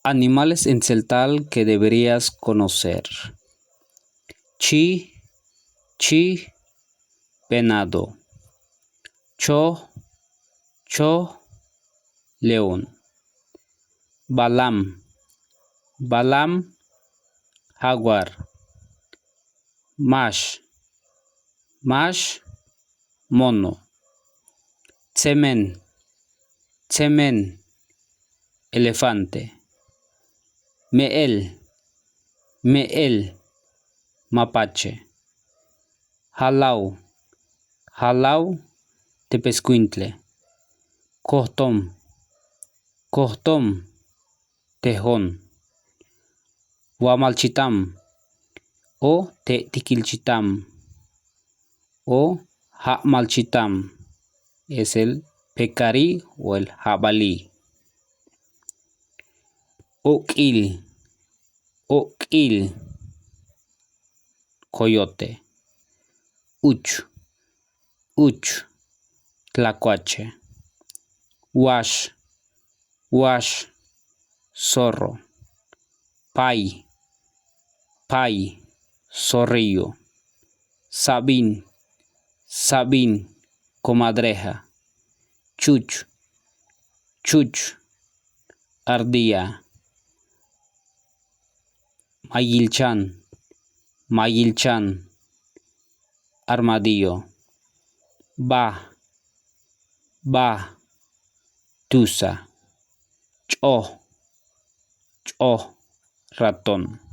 Animales en celtal que deberías conocer. Chi, venado. Cho, león. Balam, jaguar. Mash, mono. Tsemen, elefante. Meel, mapache. Halau, tepezcuintle. Kohtom, tejón. Huamalchitam o tequilchitam o jamalchitam es el pecarí o el jabalí. Oquil, coyote. Uch, tlacuache. Wash, zorro. Pay, zorrillo. Sabín, comadreja. Chuch, ardilla. Mayilchan, armadillo. Ba, tusa. Cho, ratón.